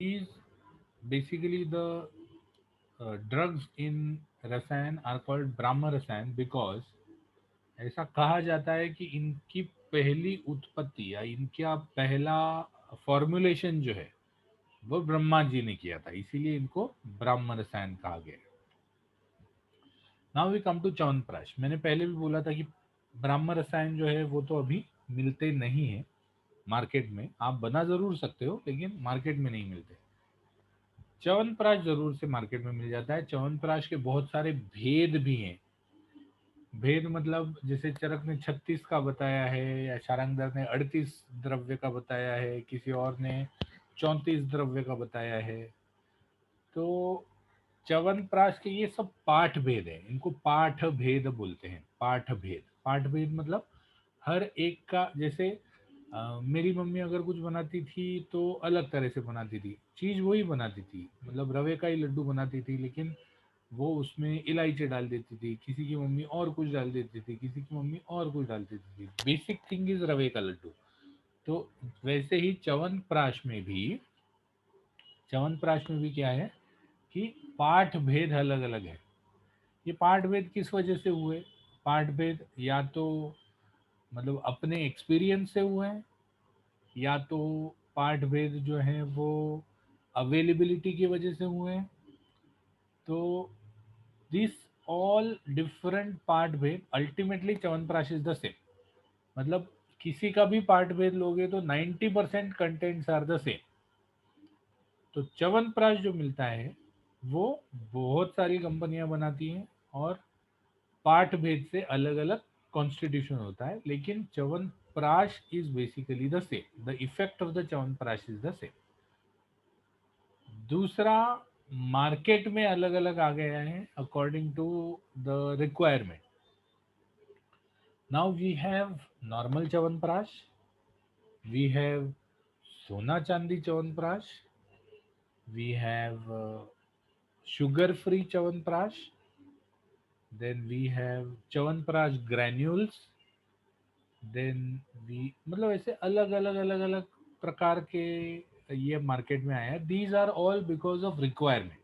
These basically the drugs in रसायन are called ब्रह्म रसायन because ऐसा कहा जाता है कि इनकी पहली उत्पत्ति या इनका पहला फॉर्मुलेशन जो है वो ब्रह्मा जी ने किया था, इसीलिए इनको ब्रह्म रसायन कहा गया है। Now we come to Chyawanprash. मैंने पहले भी बोला था कि ब्रह्म रसायन जो है वो तो अभी मिलते नहीं है मार्केट में। आप बना जरूर सकते हो लेकिन मार्केट में नहीं मिलते। च्यवनप्राश जरूर से मार्केट में मिल जाता है। च्यवनप्राश के बहुत सारे भेद भी हैं। भेद मतलब जैसे चरक ने 36 का बताया है, या शारंगधर ने 38 द्रव्य का बताया है, किसी और ने 34 द्रव्य का बताया है। तो च्यवनप्राश के ये सब पाठ भेद है, इनको पाठ भेद बोलते हैं। पाठ भेद, पाठ भेद मतलब हर एक का, जैसे मेरी मम्मी अगर कुछ बनाती थी तो अलग तरह से बनाती थी, चीज वही बनाती थी, मतलब रवे का ही लड्डू बनाती थी, लेकिन वो उसमें इलायची डाल देती थी, किसी की मम्मी और कुछ डाल देती थी, किसी की मम्मी और कुछ डाल देती थी। बेसिक थिंग इज रवे का लड्डू। तो वैसे ही च्यवनप्राश में भी क्या है कि पाठ भेद अलग अलग है। ये पाठ भेद किस वजह से हुए? पाठ भेद या तो मतलब अपने एक्सपीरियंस से हुए हैं, या तो पाठ भेद जो है वो अवेलेबिलिटी की वजह से हुए हैं। तो दिस ऑल डिफरेंट पार्ट भेद ultimately chyawanprash is the same. मतलब किसी का भी पार्ट भेद लोगे तो 90% कंटेंट्स आर द सेम। तो च्यवनप्राश जो मिलता है वो बहुत सारी कंपनियां बनाती हैं, और पार्ट भेद से अलग अलग कॉन्स्टिट्यूशन होता है, लेकिन Chyawanprash is basically the same. The effect of the Chyawanprash is the same. दूसरा, मार्केट में अलग अलग आ गया है according to the requirement. Now we have normal Chyawanprash, we have sona chandi Chyawanprash, we have sugar free Chyawanprash, then we have Chyawanprash granules, then we मतलब ऐसे अलग अलग प्रकार के ये मार्केट में आए हैं। These are all because of requirement.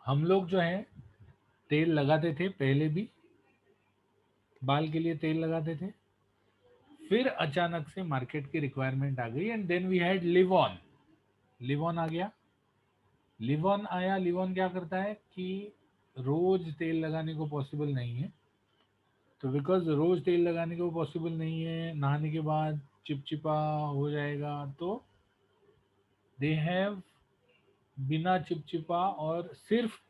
हम लोग जो है तेल लगाते थे पहले भी, बाल के लिए तेल लगाते थे, फिर अचानक से मार्केट की रिक्वायरमेंट आ गई and then we had Livon. Livon आ गया। लिव ऑन आया। लिव ऑन क्या करता है कि रोज तेल लगाने को पॉसिबल नहीं है, तो बिकॉज रोज तेल लगाने को पॉसिबल नहीं है, नहाने के बाद चिपचिपा हो जाएगा, तो दे हैव बिना चिपचिपा और सिर्फ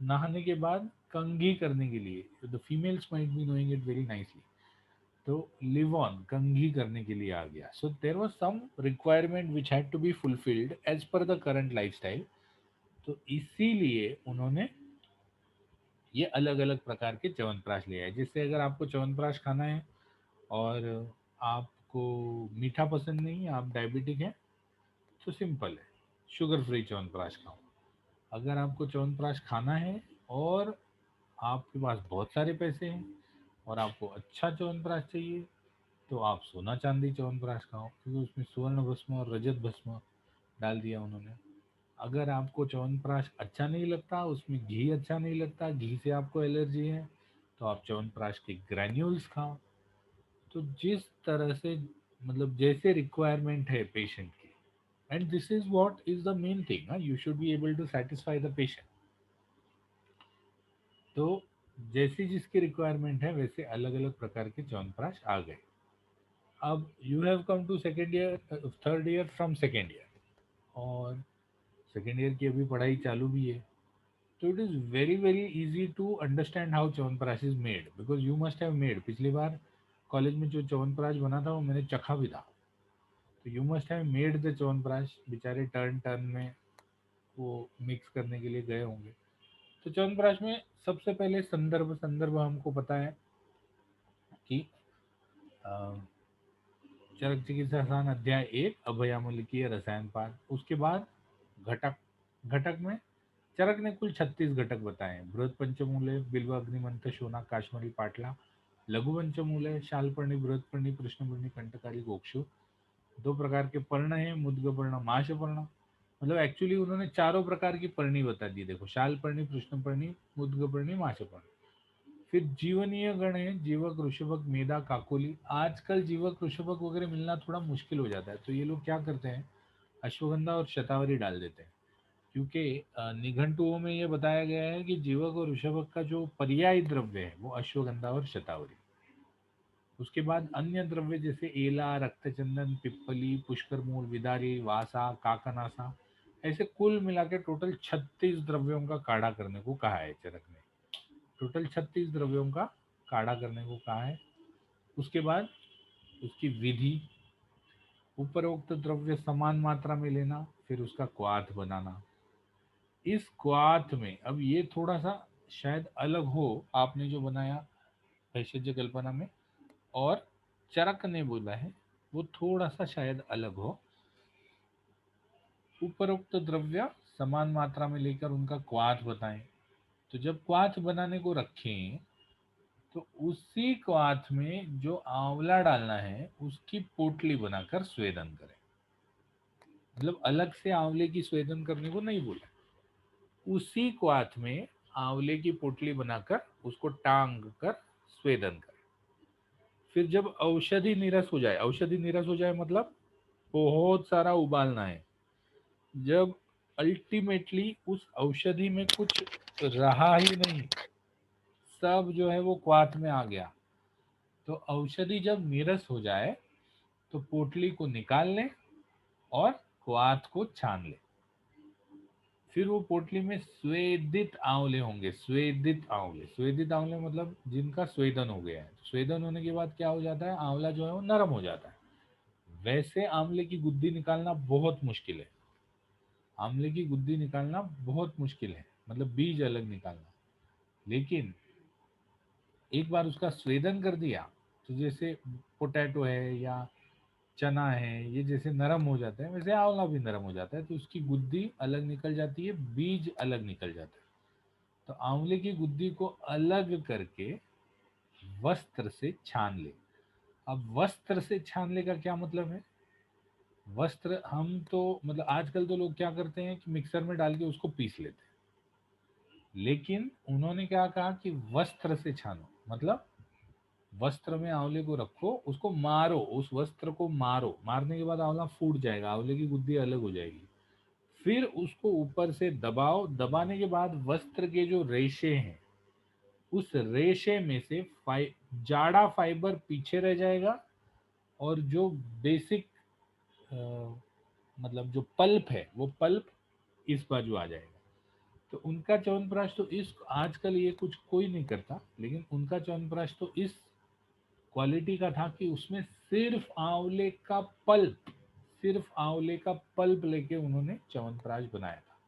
नहाने के बाद कंघी करने के लिए, the females might be knowing it very nicely, तो लिव ऑन कंघी करने के लिए आ गया। So there was some requirement which had to be fulfilled as per the current lifestyle. तो इसीलिए उन्होंने ये अलग अलग प्रकार के च्यवनप्राश लिया है। जिससे अगर आपको च्यवनप्राश खाना है और आपको मीठा पसंद नहीं, आप डायबिटिक हैं, तो सिंपल है, शुगर फ्री च्यवनप्राश खाओ। अगर आपको च्यवनप्राश खाना है और आपके पास बहुत सारे पैसे हैं और आपको अच्छा च्यवनप्राश चाहिए, तो आप सोना चांदी च्यवनप्राश खाओ, क्योंकि उसमें स्वर्ण भस्म और रजत भस्म डाल दिया उन्होंने। अगर आपको च्यवनप्राश अच्छा नहीं लगता, उसमें घी अच्छा नहीं लगता, घी से आपको एलर्जी है, तो आप च्यवनप्राश के ग्रैन्यूल्स खाओ। तो जिस तरह से मतलब जैसे रिक्वायरमेंट है पेशेंट की, and this is what is the main thing, you should be able to satisfy the patient. तो जैसी जिसकी रिक्वायरमेंट है वैसे अलग अलग प्रकार के च्यवनप्राश आ गए। अब you have come to second year, third year from second year, और सेकेंड ईयर की अभी पढ़ाई चालू भी है। तो it is very very easy to understand how Chyawanprash is made, because you must have made, पिछली बार कॉलेज में जो च्यवनप्राश बना था वो मैंने चखा भी था। तो you must have made the chyawanprash, बेचारे टर्न टर्न में वो मिक्स करने के लिए गए होंगे। तो च्यवनप्राश में सबसे पहले संदर्भ संदर्भ हमको पता है कि अ, चरक चिकित्सा सार अध्याय 1 अभयामूलिकीय रसायन पाठ। उसके बाद घटक। घटक में चरक ने कुल 36 घटक बताए हैं। बृहद पंचमूले बिल्व अग्निमंथ शोना काश्मीरी पाटला, लघु पंचमूले शालपर्णी बृहदपर्णी कृष्णपर्णी कंटकारी गोक्षु, दो प्रकार के पर्ण हैं, मुद्गपर्ण, माशपर्ण। मतलब एक्चुअली उन्होंने चारों प्रकार की पर्णी बता दी। देखो, शालपर्णी, कृष्णपर्णी, मुद्गपर्णी, माशपर्णी। फिर जीवनीय गण है, जीवक, ऋषभक, मेधा, काकोली। आजकल जीवक, ऋषभक वगैरह मिलना थोड़ा मुश्किल हो जाता है, तो ये लोग क्या करते हैं, अश्वगंधा और शतावरी डाल देते हैं। क्योंकि निघंटुओं में ये बताया गया है कि जीवक और ऋषभक का जो पर्यायी द्रव्य है वो अश्वगंधा और शतावरी। उसके बाद अन्य द्रव्य जैसे एला, रक्तचंदन, पिप्पली, पुष्कर मूल, विदारी, वासा, काकनासा, ऐसे कुल मिला के टोटल 36 द्रव्यों का काढ़ा करने को कहा है चरक ने। टोटल 36 द्रव्यों का काढ़ा करने को कहा है। उसके बाद उसकी विधि, उपरोक्त द्रव्य समान मात्रा में लेना, फिर उसका क्वाथ बनाना। इस क्वाथ में अब ये थोड़ा सा शायद अलग हो, आपने जो बनाया भैषज्य कल्पना में और चरक ने बोला है, वो थोड़ा सा शायद अलग हो। उपरोक्त द्रव्य समान मात्रा में लेकर उनका क्वाथ बताएं। तो जब क्वाथ बनाने को रखें तो उसी क्वाथ में जो आंवला डालना है उसकी पोटली बनाकर स्वेदन करें। मतलब अलग से आंवले की स्वेदन करने को नहीं बोला, उसी क्वाथ में आंवले की पोटली बनाकर उसको टांग कर स्वेदन करें। फिर जब औषधि निरस हो जाए, औषधि निरस हो जाए मतलब बहुत सारा उबालना है। जब अल्टीमेटली उस औषधि में कुछ रहा ही नहीं, सब जो है वो क्वाथ में आ गया, तो औषधि जब नीरस हो जाए तो पोटली को निकाल लें और क्वाथ को छान लें। फिर वो पोटली में स्वेदित आंवले होंगे, स्वेदित आंवले। स्वेदित आंवले मतलब जिनका स्वेदन हो गया है। स्वेदन होने के बाद क्या हो जाता है, आंवला जो है वो नरम हो जाता है। वैसे आंवले की गुद्दी निकालना बहुत मुश्किल है। आंवले की गुद्दी निकालना बहुत मुश्किल है, मतलब बीज अलग निकालना। लेकिन एक बार उसका स्वेदन कर दिया तो जैसे पोटैटो है या चना है, ये जैसे नरम हो जाता है वैसे आंवला भी नरम हो जाता है। तो उसकी गुद्दी अलग निकल जाती है, बीज अलग निकल जाता है। तो आंवले की गुद्दी को अलग करके वस्त्र से छान ले। अब वस्त्र से छानने का क्या मतलब है, वस्त्र हम तो मतलब आजकल तो लोग क्या करते हैं कि मिक्सर में डाल के उसको पीस लेते हैं, लेकिन उन्होंने क्या कहा कि वस्त्र से छानो। मतलब वस्त्र में आंवले को रखो, उसको मारो, उस वस्त्र को मारो, मारने के बाद आंवला फूट जाएगा, आंवले की गुद्दी अलग हो जाएगी। फिर उसको ऊपर से दबाओ, दबाने के बाद वस्त्र के जो रेशे हैं उस रेशे में से जाड़ा फाइबर पीछे रह जाएगा और जो बेसिक मतलब जो पल्प है वो पल्प इस बाजू आ जाएगा। तो उनका च्यवनप्राश तो इस आजकल ये कुछ कोई नहीं करता, लेकिन उनका च्यवनप्राश तो इस क्वालिटी का था कि उसमें सिर्फ आंवले का पल्प, सिर्फ आंवले का पल्प लेके उन्होंने च्यवनप्राश बनाया था।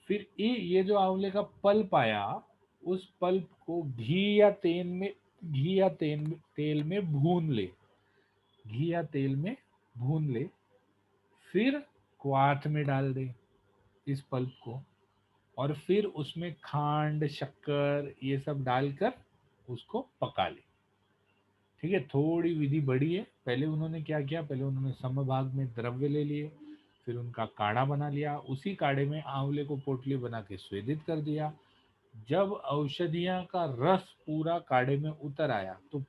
फिर ये जो आंवले का पल्प आया, उस पल्प को घी या तेल में भून ले, घी या तेल में भून ले। फिर क्वाथ में डाल दे इस पल्प को, और फिर उसमें खांड, शक्कर ये सब डालकर उसको पका ले। ठीक है, थोड़ी विधि बड़ी है। पहले उन्होंने क्या किया, पहले उन्होंने समभाग में द्रव्य ले लिए, फिर उनका काढ़ा बना लिया, उसी काढ़े में आंवले को पोटली बना के स्वेदित कर दिया। जब औषधियां का रस पूरा काढ़े में उतर आया तो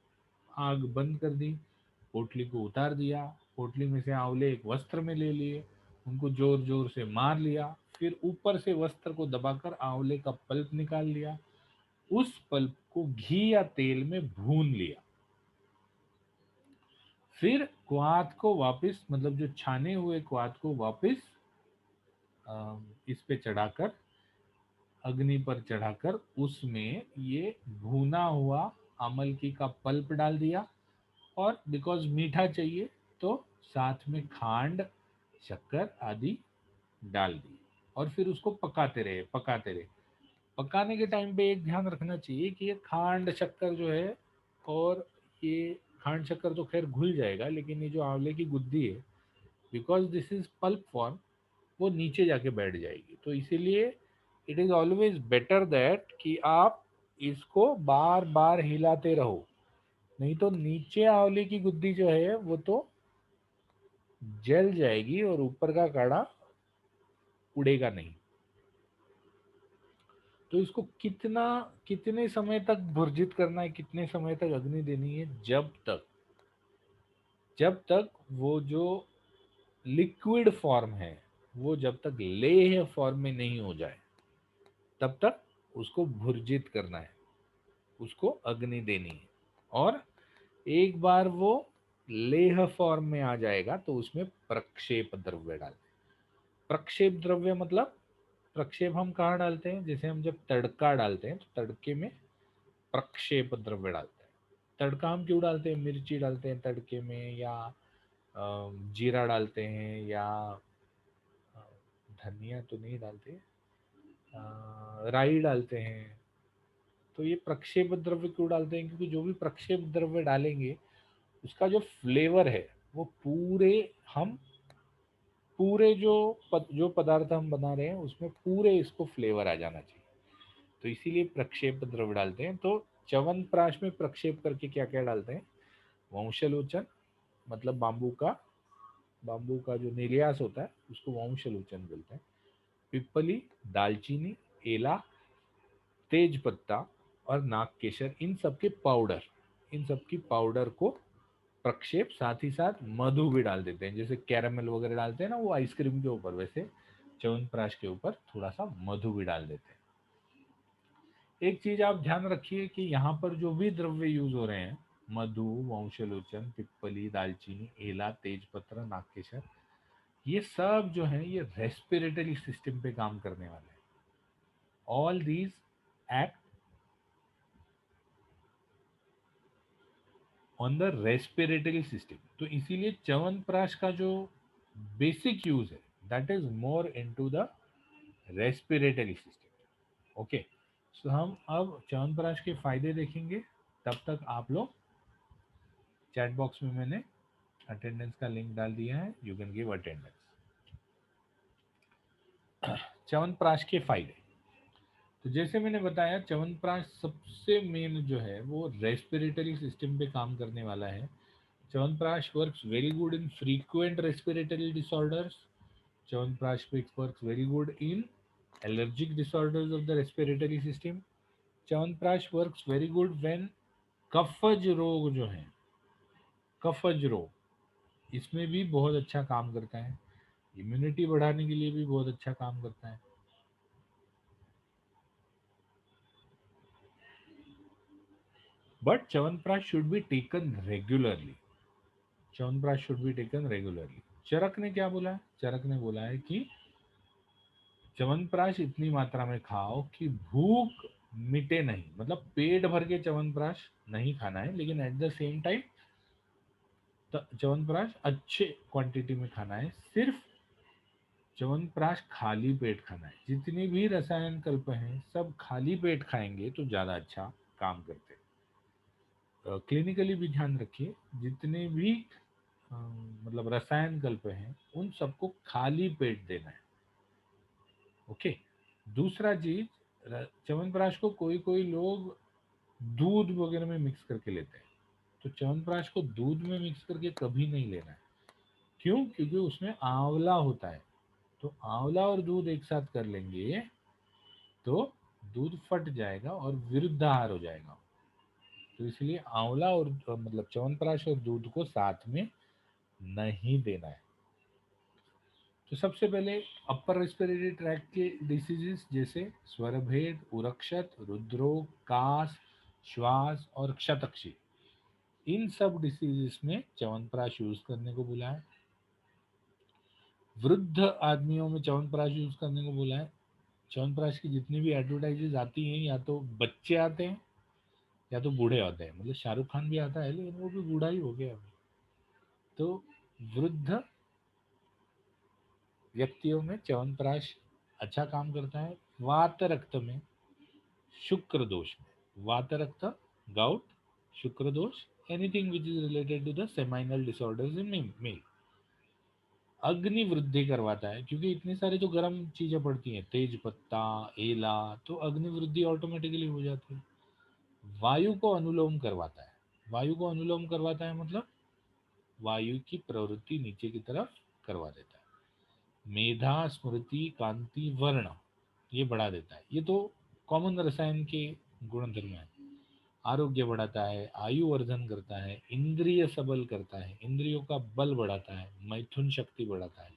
आग बंद कर दी, पोटली को उतार दिया, पोटली में से आंवले एक वस्त्र में ले लिए, उनको जोर जोर से मार लिया, फिर ऊपर से वस्त्र को दबाकर आंवले का पल्प निकाल लिया, उस पल्प को घी या तेल में भून लिया। फिर क्वाथ को वापस, मतलब जो छाने हुए क्वाथ को वापस इस पे चढ़ाकर, अग्नि पर चढ़ाकर उसमें ये भुना हुआ अमलकी का पल्प डाल दिया, और बिकॉज मीठा चाहिए तो साथ में खांड, शक्कर आदि डाल दी, और फिर उसको पकाते रहे, पकाते रहे। पकाने के टाइम पे एक ध्यान रखना चाहिए कि ये खांड शक्कर जो है, और ये खांड शक्कर तो खैर घुल जाएगा, लेकिन ये जो आंवले की गुद्दी है, because this is pulp form, वो नीचे जाके बैठ जाएगी। तो इसीलिए it is always better that कि आप इसको बार बार हिलाते रहो, नहीं तो नीचे आंवले की गुद्दी जो है वो तो जल जाएगी और ऊपर का काढ़ा उड़ेगा नहीं। तो इसको कितने समय तक भुर्जित करना है, कितने समय तक अग्नि देनी है? जब तक वो जो लिक्विड फॉर्म है वो जब तक लेह फॉर्म में नहीं हो जाए तब तक उसको भुर्जित करना है, उसको अग्नि देनी है। और एक बार वो लेह फॉर्म में आ जाएगा तो उसमें प्रक्षेप द्रव्य डालते हैं। प्रक्षेप द्रव्य मतलब प्रक्षेप हम कहाँ डालते हैं? जैसे हम जब तड़का डालते हैं तो तड़के में प्रक्षेप द्रव्य डालते हैं। तड़का हम क्यों डालते हैं? मिर्ची डालते हैं तड़के में, या जीरा डालते हैं, या अ, धनिया तो नहीं डालते, राई डालते हैं। तो ये प्रक्षेप द्रव्य क्यों डालते हैं? क्योंकि जो भी प्रक्षेप द्रव्य डालेंगे उसका जो फ्लेवर है वो हम पूरे जो पदार्थ हम बना रहे हैं उसमें पूरे इसको फ्लेवर आ जाना चाहिए। तो इसीलिए प्रक्षेप द्रव्य डालते हैं। तो च्यवनप्राश में प्रक्षेप करके क्या क्या डालते हैं? वंशलोचन, मतलब बाम्बू का जो निर्यास होता है उसको वंशलोचन बोलते हैं। पिप्पली, दालचीनी, एला, तेज पत्ता और नाग केसर, इन सब की पाउडर को प्रक्षेप, साथ ही साथ मधु भी डाल देते हैं। जैसे कैरामल वगैरह डालते हैं ना वो आइसक्रीम के ऊपर, वैसे च्यवनप्राश के ऊपर थोड़ा सा मधु भी डाल देते हैं। एक चीज आप ध्यान रखिए कि यहाँ पर जो भी द्रव्य यूज हो रहे हैं, मधु, वंशलोचन, पिप्पली, दालचीनी, एला, तेजपत्र, नागकेशर, ये सब जो है ये रेस्पिरेटरी सिस्टम पे काम करने वाले हैं। All these act on the respiratory system. तो इसीलिए च्यवनप्राश का जो बेसिक यूज है that is more into the respiratory system. Okay, so हम अब च्यवनप्राश के फायदे देखेंगे। तब तक आप लोग चैट बॉक्स में मैंने अटेंडेंस का लिंक डाल दिया है, you can give attendance. Chyawanprash के फायदे, तो जैसे मैंने बताया च्यवनप्राश सबसे मेन जो है वो रेस्पिरेटरी सिस्टम पे काम करने वाला है। Chyawanprash works very good in frequent respiratory disorders. Chyawanprash works very good in allergic disorders of the respiratory system. Chyawanprash works very good when कफज रोग जो है, कफज रोग, इसमें भी बहुत अच्छा काम करता है। इम्यूनिटी बढ़ाने के लिए भी बहुत अच्छा काम करता है। But Chyawanprash should be taken regularly. Chyawanprash should be taken regularly. Charak ने क्या बोला है? चरक ने बोला है कि च्यवनप्राश इतनी मात्रा में खाओ कि भूख मिटे नहीं, मतलब पेट भर के च्यवनप्राश नहीं खाना है, लेकिन at the same time chyawanprash अच्छे क्वांटिटी में खाना है। सिर्फ च्यवनप्राश खाली पेट खाना है। जितने भी रसायन कल्प हैं सब खाली पेट खाएंगे तो ज्यादा अच्छा काम करते हैं। क्लिनिकली भी ध्यान रखिए, जितने भी मतलब रसायन कल्प हैं उन सबको खाली पेट देना है। ओके। दूसरा चीज, च्यवनप्राश को कोई कोई लोग दूध वगैरह में मिक्स करके लेते हैं। तो च्यवनप्राश को दूध में मिक्स करके कभी नहीं लेना है। क्यों? क्योंकि उसमें आंवला होता है। तो आंवला और दूध एक साथ कर लेंगे तो दूध फट जाएगा और विरुद्धाहार हो जाएगा। तो इसलिए आंवला और मतलब च्यवनप्राश और दूध को साथ में नहीं देना है। तो सबसे पहले अपर रेस्पिरेटरी ट्रैक्ट के डिसीजेस जैसे स्वरभेद, उरक्षत, रुद्रोग, कास, श्वास और क्षतक्षी, इन सब डिसीजेस में च्यवनप्राश यूज करने को बोला है। वृद्ध आदमियों में च्यवनप्राश यूज करने को बोला है। च्यवनप्राश की जितनी भी एडवर्टाइजेज आती हैं या तो बच्चे आते हैं या तो बूढ़े आते हैं। मतलब शाहरुख खान भी आता है लेकिन वो भी बूढ़ा ही हो गया अभी। तो वृद्ध व्यक्तियों में च्यवनप्राश अच्छा काम करता है। वात रक्त में, शुक्र दोष में, वात रक्त, गाउट, शुक्र दोष, anything which is related to the seminal disorders in male. अग्नि वृद्धि करवाता है, क्योंकि इतनी सारी जो गर्म चीजें पड़ती हैं, तेज पत्ता, एला, तो अग्नि वृद्धि ऑटोमेटिकली हो जाती है। वायु को अनुलोम करवाता है। वायु को अनुलोम करवाता है मतलब वायु की प्रवृत्ति नीचे की तरफ करवा देता है। मेधा, स्मृति, कांति, वर्ण ये बढ़ा देता है। ये तो कॉमन रसायन के गुणधर्म है। आरोग्य बढ़ाता है, आयु वर्धन करता है, इंद्रिय सबल करता है, इंद्रियों का बल बढ़ाता है, मैथुन शक्ति बढ़ाता है।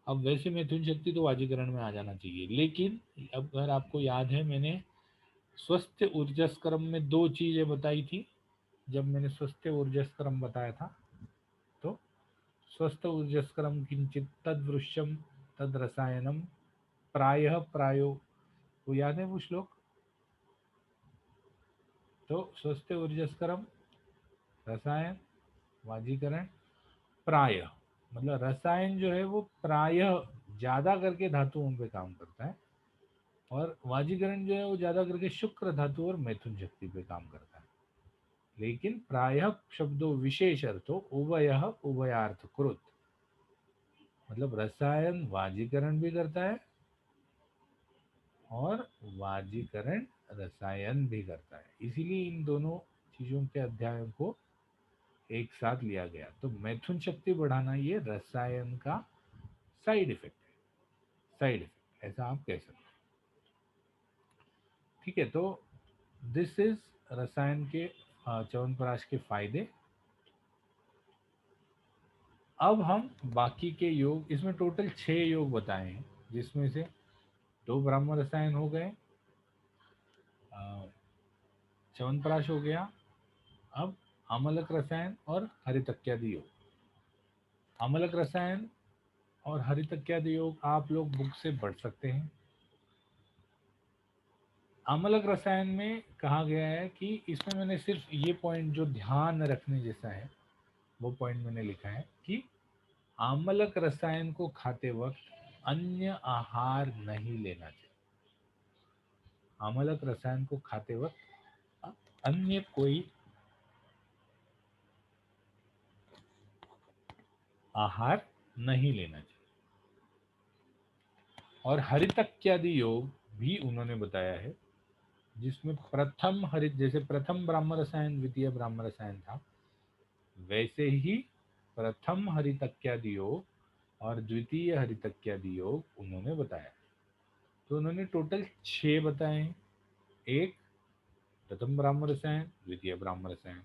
अब वैसे मैथुन शक्ति तो वाजीकरण में आ जाना चाहिए, लेकिन अब अगर आपको याद है, मैंने स्वस्थ ऊर्जस्क्रम में दो चीजें बताई थी। जब मैंने स्वस्थ ऊर्जस्क्रम बताया था, तो स्वस्थ ऊर्जस्क्रम किंचित तदृश्यम तद रसायनम प्रायः प्रायो, वो याद है वो श्लोक? तो स्वस्थ ऊर्जस्क्रम, रसायन, वाजीकरण, प्रायः मतलब रसायन जो है वो प्रायः ज्यादा करके धातुओं पे काम करता है, और वाजीकरण जो है वो ज्यादा करके शुक्र धातु और मैथुन शक्ति पे काम करता है। लेकिन प्रायः शब्दों विशेष अर्थों उभयः उभयार्थ कृत, मतलब रसायन वाजीकरण भी करता है और वाजीकरण रसायन भी करता है, इसीलिए इन दोनों चीजों के अध्यायों को एक साथ लिया गया। तो मैथुन शक्ति बढ़ाना ये रसायन का साइड इफेक्ट है, साइड इफेक्ट ऐसा आप कह सकते हैं। ठीक है, तो दिस इज रसायन के च्यवनप्राश के फायदे। अब हम बाकी के योग, इसमें टोटल 6 योग बताए हैं, जिसमें से 2 ब्राह्म रसायन हो गए, च्यवनप्राश हो गया। अब अमलक रसायन और हरितक्यादि योग। अमलक रसायन और हरितक्यादि योग आप लोग बुक से पढ़ सकते हैं। अमलक रसायन में कहा गया है कि इसमें मैंने सिर्फ ये पॉइंट जो ध्यान रखने जैसा है वो पॉइंट मैंने लिखा है कि आमलक रसायन को खाते वक्त अन्य आहार नहीं लेना चाहिए। आमलक रसायन को खाते वक्त अन्य कोई आहार नहीं लेना चाहिए। और हरितक्यादि योग भी उन्होंने बताया है, जिसमें प्रथम हरित, जैसे प्रथम ब्राह्म रसायन द्वितीय ब्राह्म रसायन था, वैसे ही प्रथम हरितक्यादि योग और द्वितीय हरितक्यादि योग उन्होंने बताया। तो उन्होंने टोटल 6 बताए हैं। एक प्रथम ब्राह्म रसायन, द्वितीय ब्राह्म रसायन,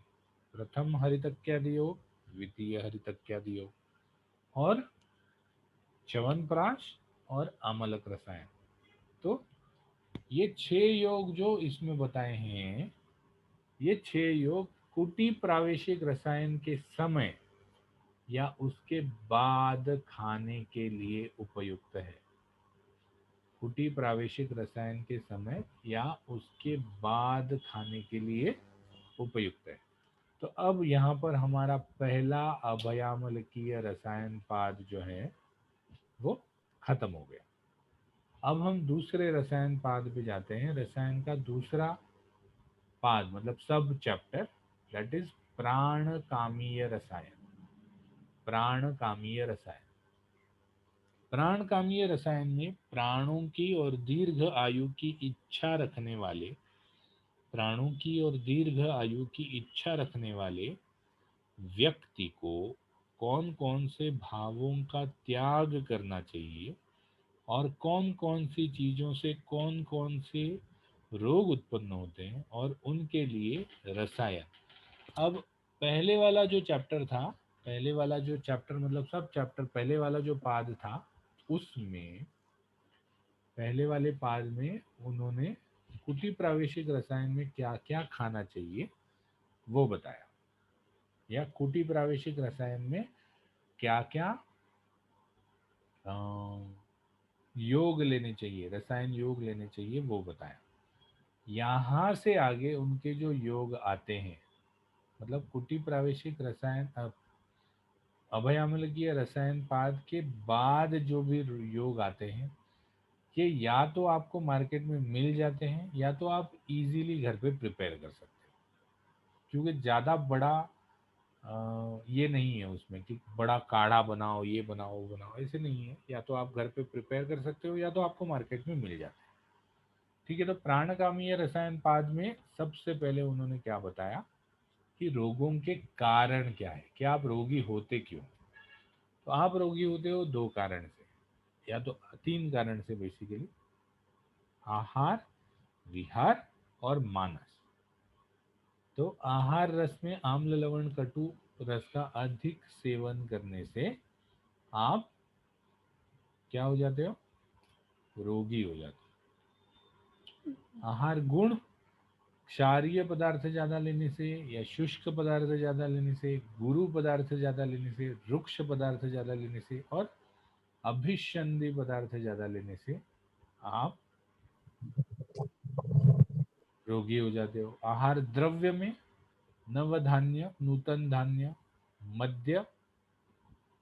प्रथम हरितक्यादि योग, द्वितीय हरितक्यादि योग, और च्यवनप्राश और आमलक रसायन। तो ये 6 योग जो इसमें बताए हैं, ये 6 योग कुटी प्रावेशिक रसायन के समय या उसके बाद खाने के लिए उपयुक्त है। कुटी प्रावेशिक रसायन के समय या उसके बाद खाने के लिए उपयुक्त है। तो अब यहाँ पर हमारा पहला अभयामलकीय रसायन पाद जो है वो खत्म हो गया। अब हम दूसरे रसायन पाद पे जाते हैं। रसायन का दूसरा पाद मतलब सब चैप्टर, दैट इज प्राण कामीय रसायन। प्राण कामीय रसायन, प्राण कामीय रसायन में प्राणों की और दीर्घ आयु की इच्छा रखने वाले, प्राणों की और दीर्घ आयु की इच्छा रखने वाले व्यक्ति को कौन कौन से भावों का त्याग करना चाहिए और कौन कौन सी चीजों से कौन कौन से रोग उत्पन्न होते हैं और उनके लिए रसायन। अब पहले वाला जो चैप्टर था, पहले वाला जो चैप्टर मतलब सब चैप्टर, पहले वाला जो पाद था उसमें, पहले वाले पाद में उन्होंने कुटी प्रावेशिक रसायन में क्या क्या खाना चाहिए वो बताया, या कुटी प्रावेशिक रसायन में क्या क्या योग लेने चाहिए, रसायन योग लेने चाहिए वो बताया। यहाँ से आगे उनके जो योग आते हैं, मतलब कुटी प्रावेशिक रसायन अभयामलकीय रसायन पाद के बाद जो भी योग आते हैं, ये या तो आपको मार्केट में मिल जाते हैं या तो आप इजीली घर पे प्रिपेयर कर सकते हो। क्योंकि ज़्यादा बड़ा ये नहीं है उसमें कि बड़ा काढ़ा बनाओ, ये बनाओ वो बनाओ, ऐसे नहीं है। या तो आप घर पे प्रिपेयर कर सकते हो या तो आपको मार्केट में मिल जाते हैं। ठीक है, तो प्राणकामीय रसायन पाद में सबसे पहले उन्होंने क्या बताया कि रोगों के कारण क्या है, कि आप रोगी होते क्यों। तो आप रोगी होते हो दो कारण से, या तो तीन कारण से बेसिकली: आहार, विहार और मानस। तो आहार रस में आम्ल लवण कटु रस का अधिक सेवन करने से आप क्या हो जाते हो, रोगी हो जाते हो। आहार गुण: क्षारीय पदार्थ ज्यादा लेने से, या शुष्क पदार्थ ज्यादा लेने से, गुरु पदार्थ ज्यादा लेने से, रुक्ष पदार्थ ज्यादा लेने से और अभिसंधि पदार्थ ज्यादा लेने से आप रोगी हो जाते हो। आहार द्रव्य में नवधान्य, नूतन धान्य, मद्य,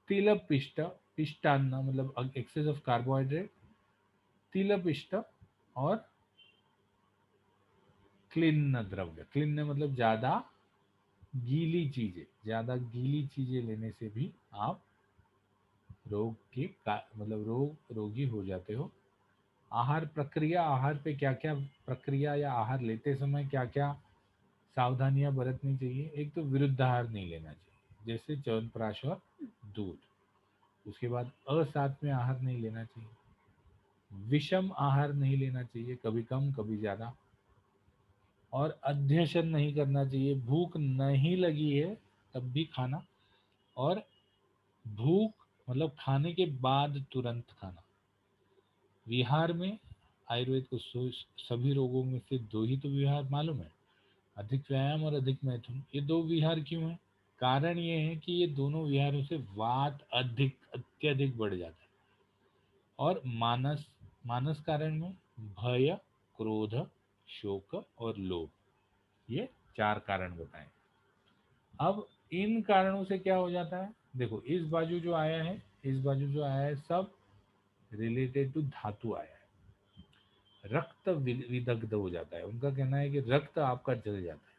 तिल पिष्ट, पिष्टान्न मतलब एक्सेस ऑफ कार्बोहाइड्रेट, तिल पिष्ट और क्लिन्न द्रव्य। क्लिन्न मतलब ज्यादा गीली चीजें, ज्यादा गीली चीजें लेने से भी आप रोग के मतलब रोगी हो जाते हो। आहार प्रक्रिया: आहार पे क्या क्या प्रक्रिया या आहार लेते समय क्या क्या सावधानियां बरतनी चाहिए। एक तो विरुद्ध आहार नहीं लेना चाहिए, जैसे च्यवनप्राश और दूध। उसके बाद असात्म्य आहार नहीं लेना चाहिए, विषम आहार नहीं लेना चाहिए, कभी कम कभी ज्यादा, और अध्यशन नहीं करना चाहिए। भूख नहीं लगी है तब भी खाना, और भूख मतलब खाने के बाद तुरंत खाना। विहार में आयुर्वेद को सभी रोगों में से दो ही तो विहार मालूम है: अधिक व्यायाम और अधिक मैथुन। ये दो विहार क्यों है? कारण ये है कि ये दोनों विहारों से वात अधिक अत्यधिक बढ़ जाता है। और मानस, मानस कारण में भय, क्रोध, शोक और लोभ, ये चार कारण बताएं। अब इन कारणों से क्या हो जाता है, देखो इस बाजू जो आया है, इस बाजू जो आया है सब रिलेटेड टू धातु आया है। रक्त विदग्ध हो जाता है, उनका कहना है कि रक्त आपका जल जाता है,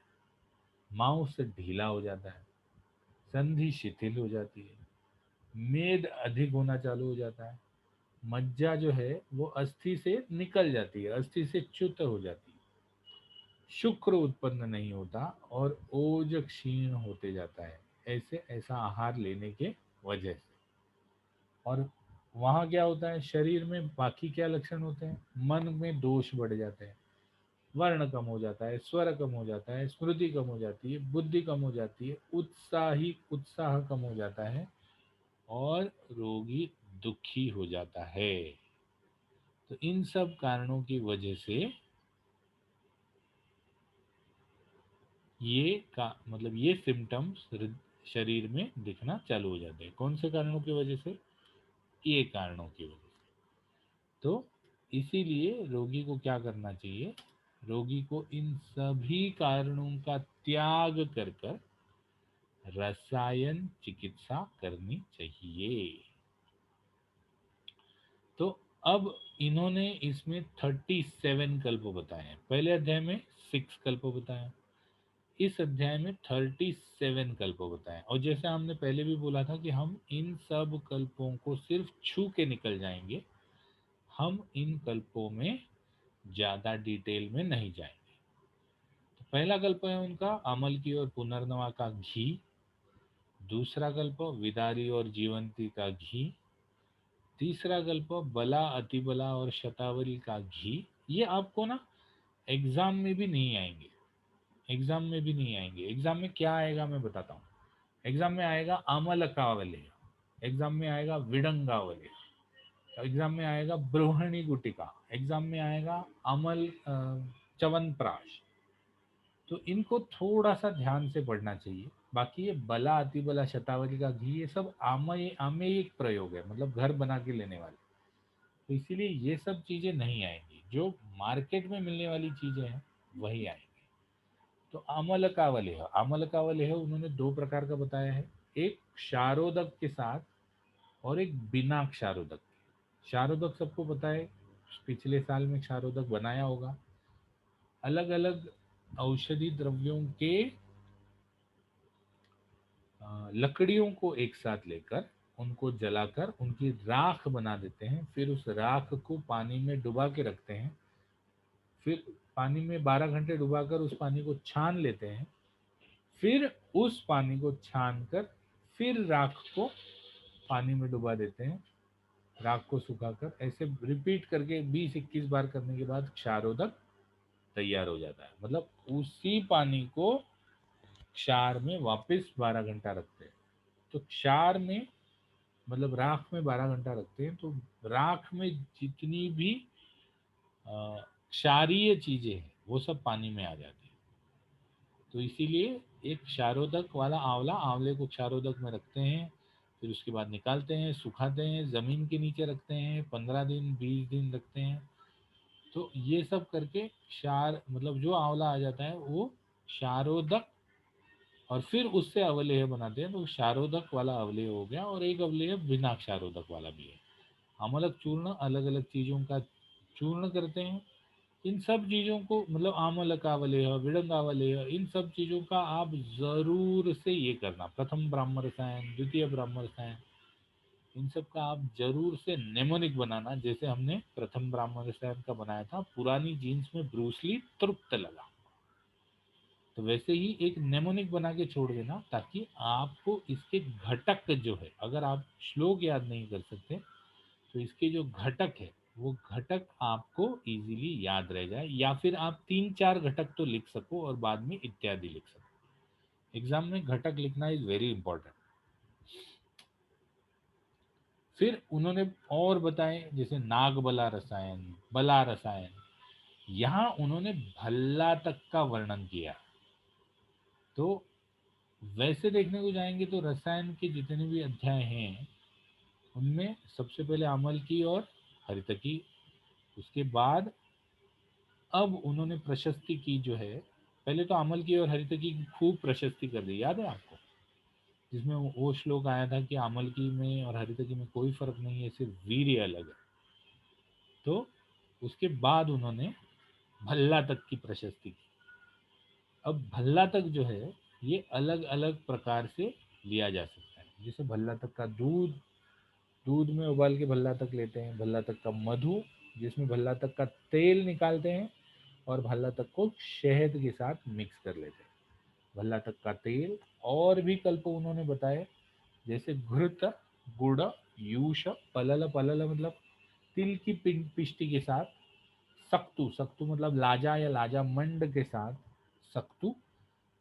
मांस ढीला हो जाता है, संधि शिथिल हो जाती है, मेद अधिक होना चालू हो जाता है, मज्जा जो है वो अस्थि से निकल जाती है, अस्थि से च्युत हो जाती है, शुक्र उत्पन्न नहीं होता और ओज क्षीण होते जाता है, ऐसा आहार लेने के वजह से। और वहाँ क्या होता है, शरीर में बाकी क्या लक्षण होते हैं, मन में दोष बढ़ जाते हैं, वर्ण कम हो जाता है, स्वर कम हो जाता है, स्मृति कम हो जाती है, बुद्धि कम हो जाती है, उत्साह कम हो जाता है और रोगी दुखी हो जाता है। तो इन सब कारणों की वजह से ये का मतलब ये सिम्टम्स शरीर में दिखना चालू हो जाते हैं। कौन से कारणों की वजह से? ये कारणों की वजह से। तो इसीलिए रोगी को क्या करना चाहिए, रोगी को इन सभी कारणों का त्याग कर कर रसायन चिकित्सा करनी चाहिए। तो अब इन्होंने इसमें 37 कल्प बताए हैं। पहले अध्याय में 6 कल्प बताए, इस अध्याय में 37 कल्प बताए। और जैसे हमने पहले भी बोला था कि हम इन सब कल्पों को सिर्फ छू के निकल जाएंगे, हम इन कल्पों में ज्यादा डिटेल में नहीं जाएंगे। तो पहला कल्प है उनका अमल की और पुनर्नवा का घी। दूसरा कल्प विदारी और जीवंती का घी। तीसरा कल्प बला, अतिबला और शतावरी का घी। ये आपको ना एग्जाम में भी नहीं आएंगे, एग्जाम में भी नहीं आएंगे। एग्जाम में क्या आएगा मैं बताता हूँ। एग्जाम में आएगा अमल कावले, एग्जाम में आएगा विडंगावले, एग्जाम में आएगा ब्रोहणी गुटिका, एग्जाम में आएगा अमल च्यवनप्राश। तो इनको थोड़ा सा ध्यान से पढ़ना चाहिए। बाकी ये बला, अतिबला, शतावरी का घी, ये सब आमेयिक प्रयोग है, मतलब घर बना के लेने वाले। तो इसीलिए ये सब चीजें नहीं आएंगी, जो मार्केट में मिलने वाली चीजें हैं वही आएंगी। तो अमल कावलेह, अमल कावलेह उन्होंने दो प्रकार का बताया है, एक क्षारोदक के साथ और एक बिना क्षारोदक के। क्षारोदक सबको पता है, पिछले साल में क्षारोदक बनाया होगा। अलग अलग औषधि द्रव्यों के लकड़ियों को एक साथ लेकर उनको जलाकर उनकी राख बना देते हैं, फिर उस राख को पानी में डुबा के रखते हैं, फिर पानी में 12 घंटे डुबाकर उस पानी को छान लेते हैं, फिर उस पानी को छान कर फिर राख को पानी में डुबा देते हैं, राख को सुखाकर। ऐसे रिपीट करके 20-21 बार करने के बाद क्षारोदक तैयार हो जाता है। मतलब उसी पानी को क्षार में वापस 12 घंटा रखते हैं। तो क्षार में मतलब राख में 12 घंटा रखते हैं, तो राख में जितनी भी क्षारीय चीजें हैं वो सब पानी में आ जाती है। तो इसीलिए एक क्षारोदक वाला आंवला, आंवले को क्षारोदक में रखते हैं, फिर उसके बाद निकालते हैं, सुखाते हैं, जमीन के नीचे रखते हैं, 15 दिन 20 दिन रखते हैं। तो ये सब करके क्षार मतलब जो आंवला आ जाता है वो क्षारोदक, और फिर उससे अवलेह बनाते हैं। तो क्षारोदक वाला अवलेह हो गया, और एक अवलेह बिना क्षारोदक वाला भी है। आमलक चूर्ण अलग अलग चीजों का चूर्ण करते हैं। इन सब चीजों को मतलब आमलकावलेह, विडंगावलेह, इन सब चीजों का आप जरूर से ये करना, प्रथम ब्राह्म रसायन, द्वितीय ब्राह्म रसायन, इन सब का आप जरूर से नेमोनिक बनाना। जैसे हमने प्रथम ब्राह्म रसायन का बनाया था, पुरानी जीन्स में ब्रूसली तृप्त लगा, तो वैसे ही एक नेमोनिक बना के छोड़ देना, ताकि आपको इसके घटक जो है, अगर आप श्लोक याद नहीं कर सकते तो इसके जो घटक है वो घटक आपको इजीली याद रह जाए, या फिर आप 3-4 घटक तो लिख सको और बाद में इत्यादि लिख सको। एग्जाम में घटक लिखना इज वेरी इंपॉर्टेंट। फिर उन्होंने और बताए, जैसे नागबला रसायन, बला रसायन, यहाँ उन्होंने भल्ला तक का वर्णन किया। तो वैसे देखने को जाएंगे तो रसायन के जितने भी अध्याय हैं उनमें सबसे पहले अमल की और हरितकी, उसके बाद अब उन्होंने प्रशस्ति की जो है, पहले तो अमल की और हरितकी की खूब प्रशस्ति कर दी, याद है आपको, जिसमें वो श्लोक आया था कि अमल की में और हरितकी में कोई फर्क नहीं है, सिर्फ वीर्य अलग है। तो उसके बाद उन्होंने भल्ला तक की प्रशस्ति की। अब भल्ला तक जो है ये अलग अलग प्रकार से लिया जा सकता है। जैसे भल्ला तक का दूध, दूध में उबाल के भल्ला तक लेते हैं। भल्ला तक का मधु, जिसमें भल्ला तक का तेल निकालते हैं और भल्ला तक को शहद के साथ मिक्स कर लेते हैं। भल्ला तक का तेल, और भी कल्प उन्होंने बताए, जैसे घृत, गुड़, यूष, पलल, पलल मतलब तिल की पिष्टि के साथ, सक्तु, सक्तु मतलब लाजा या लाजा मंड के साथ सक्तु,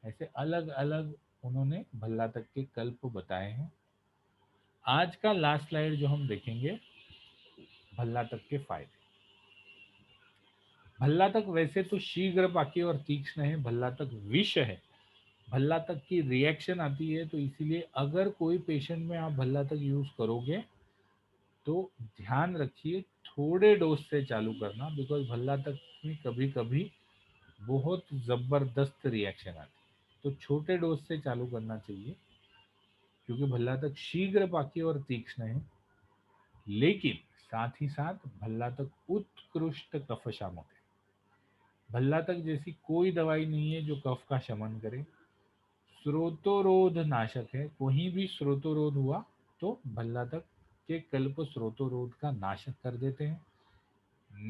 ऐसे अलग अलग उन्होंने भल्ला तक के कल्प बताए हैं। आज का लास्ट स्लाइड जो हम देखेंगे, भल्ला तक के फायदे। भल्ला तक वैसे तो शीघ्र पाकी और तीक्ष्ण है, भल्ला तक विष है, भल्ला तक की रिएक्शन आती है। तो इसीलिए अगर कोई पेशेंट में आप भल्ला तक यूज करोगे तो ध्यान रखिए थोड़े डोज से चालू करना, बिकॉज भल्ला तक में कभी कभी बहुत जबरदस्त रिएक्शन आती है। तो छोटे डोज से चालू करना चाहिए, क्योंकि भल्ला तक शीघ्र पाकी और तीक्ष्ण है, लेकिन साथ ही साथ भल्ला तक उत्कृष्ट कफ शामक है। भल्ला तक जैसी कोई दवाई नहीं है जो कफ का शमन करे। स्रोतोरोध नाशक है, कहीं भी स्रोतोरोध हुआ तो भल्ला तक के कल्प स्रोतोरोध का नाशक कर देते हैं।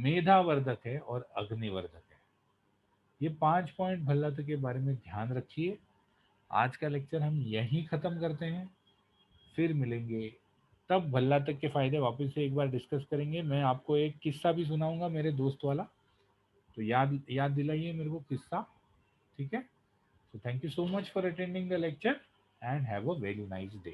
मेधावर्धक है और अग्निवर्धक है। ये 5 पॉइंट भल्ला तक के बारे में ध्यान रखिए। आज का लेक्चर हम यहीं खत्म करते हैं, फिर मिलेंगे तब भल्ला तक के फायदे वापस से एक बार डिस्कस करेंगे। मैं आपको एक किस्सा भी सुनाऊंगा मेरे दोस्त वाला, तो याद याद दिलाइए मेरे को किस्सा, ठीक है। So thank you so much for attending the lecture and have a very nice day.